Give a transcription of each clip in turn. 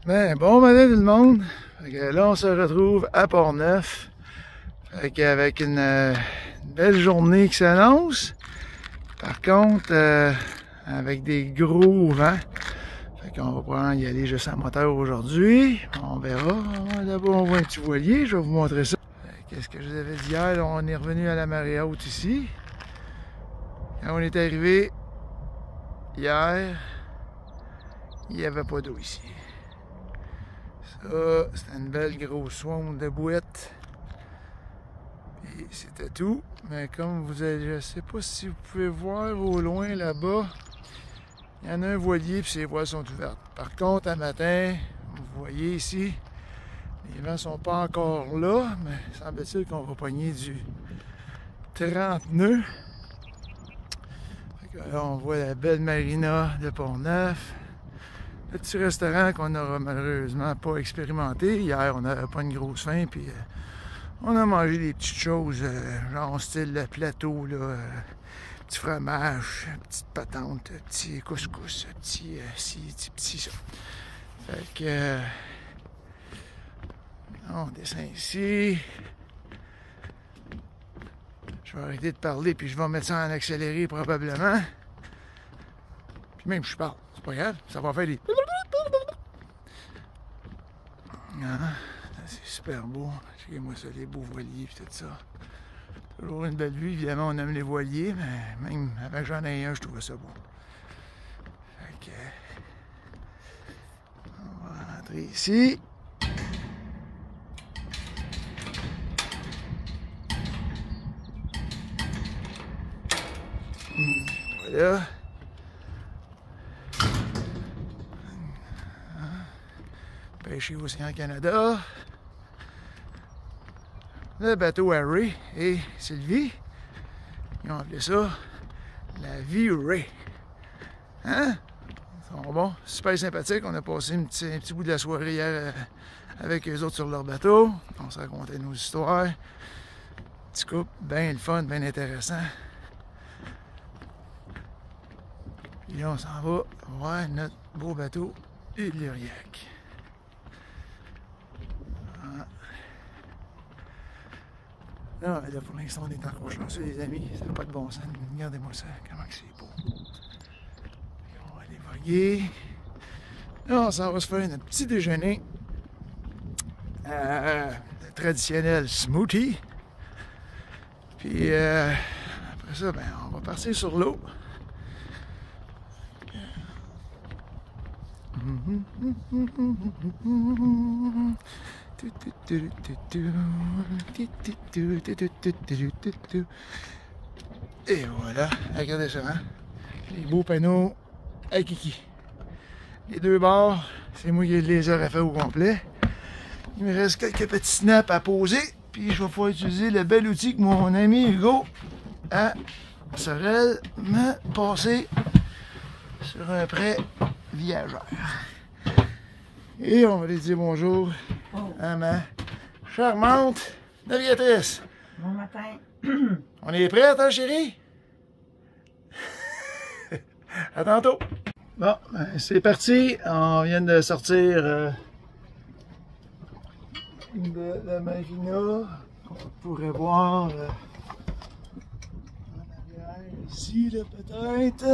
Ben, bon matin tout le monde. Fait que là, on se retrouve à Port-Neuf. Avec une belle journée qui s'annonce. Par contre, avec des gros vents. Fait qu'on va probablement y aller juste à moteur aujourd'hui. On verra. D'abord, on voit un petit voilier. Je vais vous montrer ça. Qu'est-ce que je vous avais dit hier? Là, on est revenu à la marée haute ici. Quand on est arrivé hier, il n'y avait pas d'eau ici. Ça, c'était une belle grosse swamp de boîtes. Et c'était tout. Mais comme vous avez, je sais pas si vous pouvez voir au loin là-bas, il y en a un voilier puis ses voiles sont ouvertes. Par contre, à matin, vous voyez ici, les vents sont pas encore là, mais semble-t-il qu'on va pogner du 30 nœuds. Fait que là, on voit la belle marina de Port-Neuf. Le petit restaurant qu'on n'aura malheureusement pas expérimenté. Hier, on n'avait pas une grosse faim, puis on a mangé des petites choses, genre style le plateau, là, petit fromage, petite patente, petit couscous, petit ci, petit ça. Fait que on descend ici. Je vais arrêter de parler, puis je vais mettre ça en accéléré probablement. Puis même je parle, c'est pas grave, ça va faire des... Ah, c'est super beau. Checkez-moi ça, les beaux voiliers et tout ça. Toujours une belle vue, évidemment, on aime les voiliers, mais même avant que j'en ai un, je trouvais ça beau. Fait que... on va rentrer ici. Voilà. Pêcher au Océan Canada. Le bateau Harry et Sylvie, ils ont appelé ça la Virée. Hein? Ils sont bons, super sympathiques. On a passé un petit bout de la soirée hier avec eux autres sur leur bateau. On se racontait nos histoires. Petit couple, bien le fun, bien intéressant. Puis là, on s'en va voir notre beau bateau Illyriac. Là, pour l'instant, on est encore chanceux, les amis. Ça n'a pas de bon sens. Regardez-moi ça, comment c'est beau. On va aller voguer. Là, on s'en va se faire un petit déjeuner. Le traditionnel smoothie. Puis après ça, ben, on va partir sur l'eau. Et voilà, regardez ça, hein? Les beaux panneaux à Kiki. Les deux bords, c'est moi qui les ai refaits au complet. Il me reste quelques petits snaps à poser, puis je vais pouvoir utiliser le bel outil que mon ami Hugo à Sorel m'a passé sur un prêt viageur. Et on va aller dire bonjour à ma charmante navigatrice. Bon matin. On est prêts, hein, chérie? À tantôt. Bon, ben, c'est parti. On vient de sortir de la marina. On pourrait voir en arrière, ici, là, peut-être.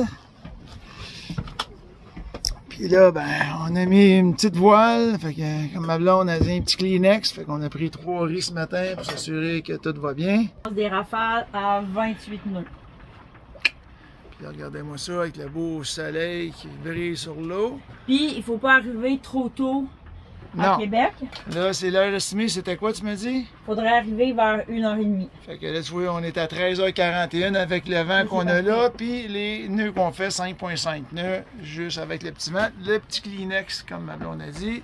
Puis là, ben, on a mis une petite voile, fait que comme ma blonde a dit un petit Kleenex, fait qu'on a pris 3 riz ce matin pour s'assurer que tout va bien. Des rafales à 28 nœuds. Puis regardez-moi ça avec le beau soleil qui brille sur l'eau. Puis il faut pas arriver trop tôt à Québec. Là, c'est l'heure estimée, c'était quoi tu m'as dit? Faudrait arriver vers 1h30. Fait que là, tu vois, on est à 13h41 avec le vent qu'on a là, puis les nœuds qu'on fait, 5,5 nœuds, juste avec le petit vent, le petit Kleenex, comme on a dit.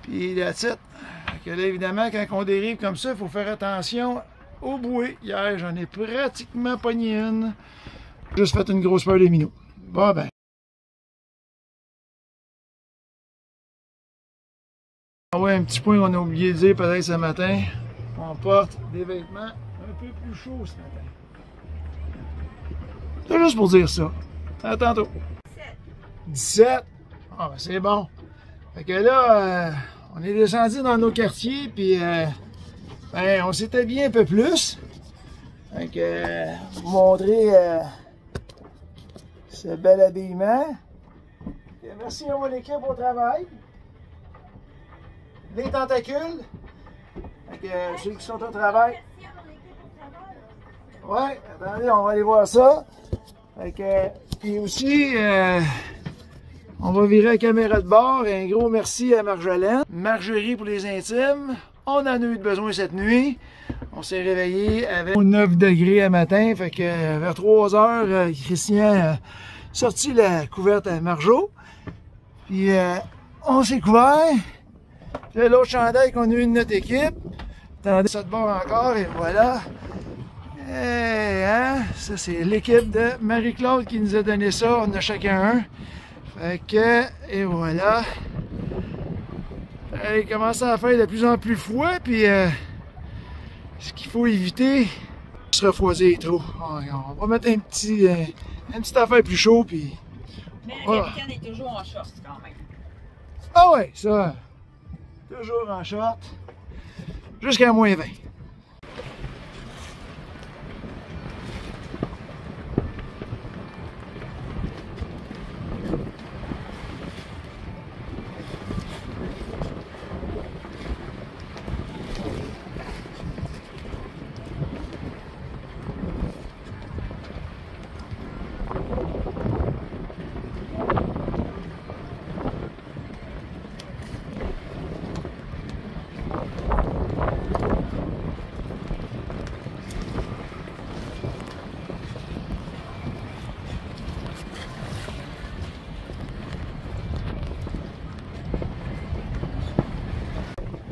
Puis that's it. Fait que là, évidemment, quand on dérive comme ça, il faut faire attention aux bouées. Hier, j'en ai pratiquement pogné une. Juste fait une grosse peur des minots. Bon ben. Ouais, un petit point qu'on a oublié de dire peut-être ce matin. On porte des vêtements un peu plus chauds ce matin. C'est juste pour dire ça. À tantôt. 17. Ah, ben c'est bon. Fait que là, on est descendu dans nos quartiers, puis ben, on s'est habillé un peu plus. Fait que, vous montrer ce bel habillement. Et merci à mon équipe au travail. Les tentacules. Fait que, ceux qui sont au travail. Ouais, attendez, on va aller voir ça. Fait que, puis aussi, on va virer la caméra de bord. Et un gros merci à Marjolaine. Margerie pour les intimes. On en a eu besoin cette nuit. On s'est réveillé avec 9 degrés à matin. Fait que vers 3 heures, Christian a sorti la couverte à Marjo. Puis on s'est couvert. Puis l'autre chandail qu'on a eu de notre équipe. Attendez ça de bord encore et voilà. Et, hein, ça c'est l'équipe de Marie-Claude qui nous a donné ça. On en a chacun un. Fait que, et voilà. Il commence à faire de plus en plus froid, puis ce qu'il faut éviter, se refroidir trop. On va mettre une petite affaire plus chaud, puis... Mais le capitaine est toujours en short quand même. Ah ouais, ça. Toujours en short. Jusqu'à moins 20.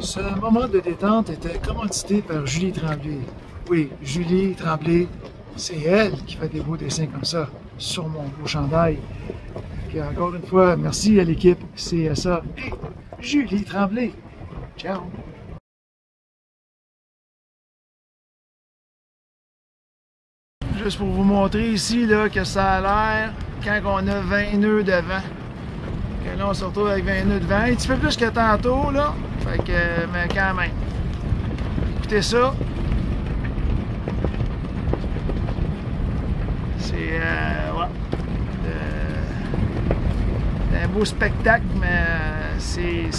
Ce moment de détente était commandité par Julie Tremblay. Oui, Julie Tremblay, c'est elle qui fait des beaux dessins comme ça sur mon beau chandail. Et encore une fois, merci à l'équipe CSA et Julie Tremblay. Ciao! Juste pour vous montrer ici là, que ça a l'air quand on a 20 nœuds de vent. Que là, on se retrouve avec 20 nœuds de vent. Un petit peu plus que tantôt, là. Fait que, mais quand même. Écoutez ça. C'est, ouais. Un beau spectacle, mais c'est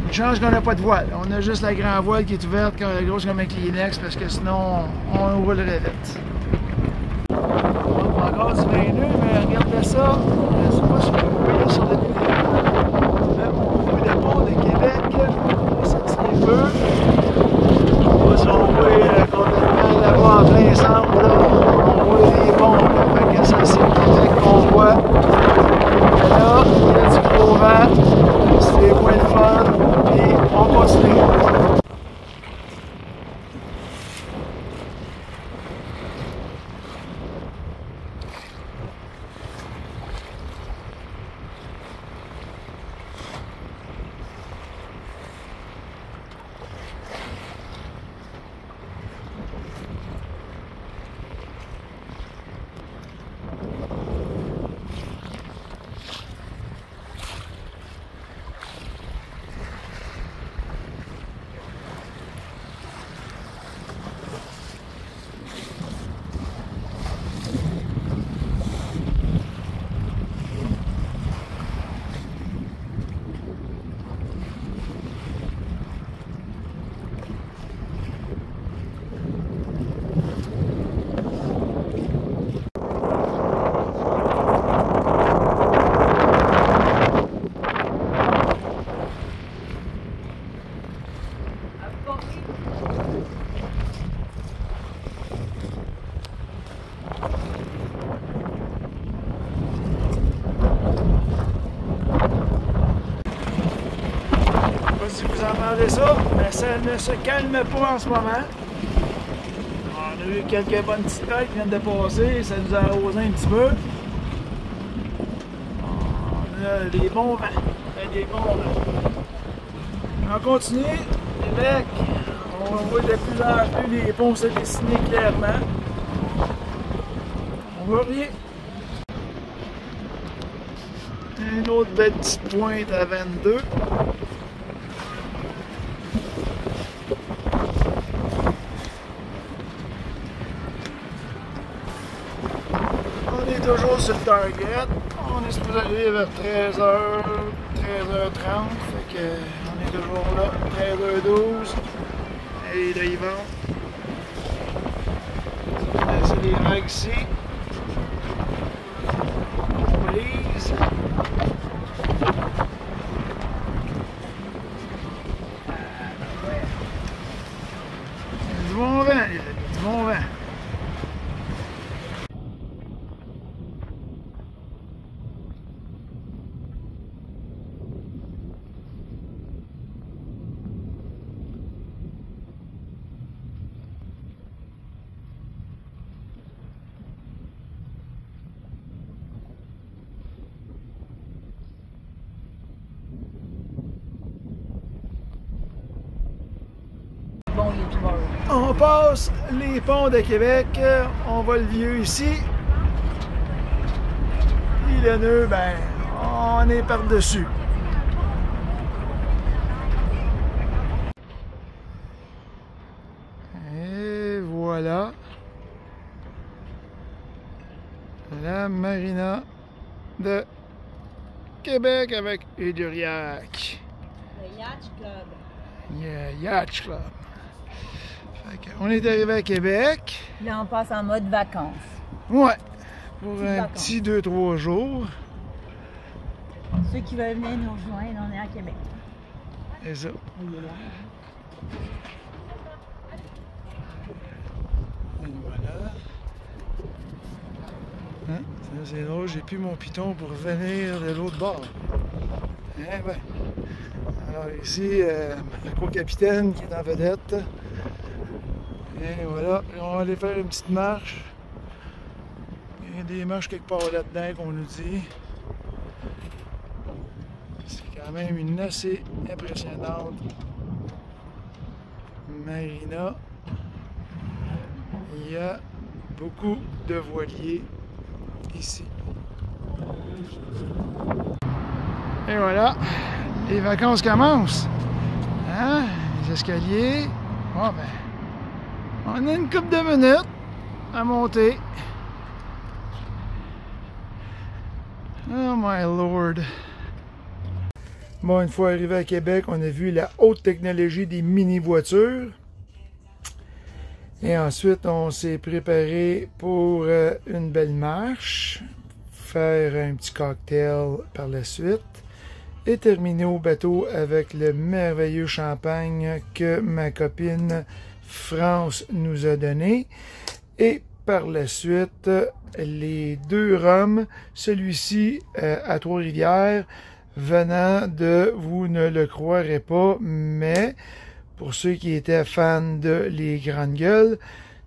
une chance qu'on n'a pas de voile. On a juste la grande voile qui est ouverte, grosse comme un Kleenex, parce que sinon, on roulerait vite. Encore du 20 nœuds, mais regardez ça. Je ne sais pas si vous voyez sur le vidéo. Le pont de Québec, ça tient peu. On va se retrouver complètement là-bas en plein centre. Là. On voit les ponts. Fait que ça, c'est le Québec qu'on voit. Et là, il y a du gros vent. C'est moins le fun. Puis on continue. Si vous entendez ça, mais ça ne se calme pas en ce moment. On a eu quelques bonnes petites têtes qui viennent de passer, ça nous a arrosé un petit peu. On a des bons vents, des bons vents. On continue, Québec, on voit de plus en plus les ponts se dessiner clairement. On voit rien. Une autre belle petite pointe à 22. On est toujours sur le target. On est supposé aller vers 13h, 13h30. Fait que on est toujours là, 13h12. Et là, ils vont. C'est les règles ici. On lise. Il y a du bon vent, il y a du bon vent. On passe les ponts de Québec, on voit le vieux ici. Puis le nœud, ben, on est par-dessus. Et voilà. La marina de Québec avec Uduriac. Le Yacht Club. Yeah, Yacht Club. On est arrivé à Québec. Là, on passe en mode vacances. Ouais, pour un petit 2-3 jours. Ceux qui veulent venir nous rejoindre, on est à Québec. C'est ça. Voilà. Hein? C'est drôle, j'ai plus mon piton pour venir de l'autre bord. Eh ben. Alors ici, le co-capitaine qui est en vedette. Et voilà, on va aller faire une petite marche. Il y a des marches quelque part là-dedans qu'on nous dit. C'est quand même une assez impressionnante marina. Il y a beaucoup de voiliers ici. Et voilà, les vacances commencent. Hein? Les escaliers. Bon ben. On a une couple de minutes à monter. Oh my lord. Bon, une fois arrivé à Québec, on a vu la haute technologie des mini-voitures. Et ensuite, on s'est préparé pour une belle marche, faire un petit cocktail par la suite et terminer au bateau avec le merveilleux champagne que ma copine France nous a donné. Et par la suite, les deux rhums, celui-ci à Trois-Rivières, venant de, vous ne le croirez pas, mais pour ceux qui étaient fans de Les Grandes Gueules,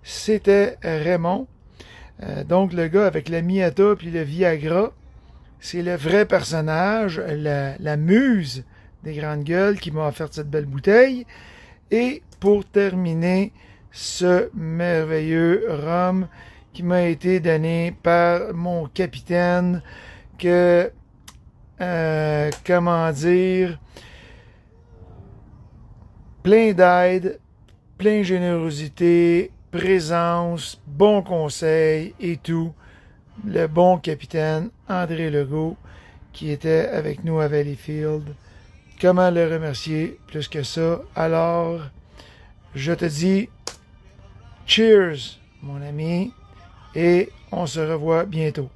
c'était Raymond. Donc le gars avec la Miata puis le Viagra, c'est le vrai personnage, la muse des Grandes Gueules qui m'a offert cette belle bouteille. Et pour terminer, ce merveilleux rhum qui m'a été donné par mon capitaine que, comment dire, plein d'aide, plein de générosité, présence, bons conseils et tout. Le bon capitaine André Legault qui était avec nous à Valleyfield. Comment le remercier plus que ça? Alors, je te dis cheers, mon ami, et on se revoit bientôt.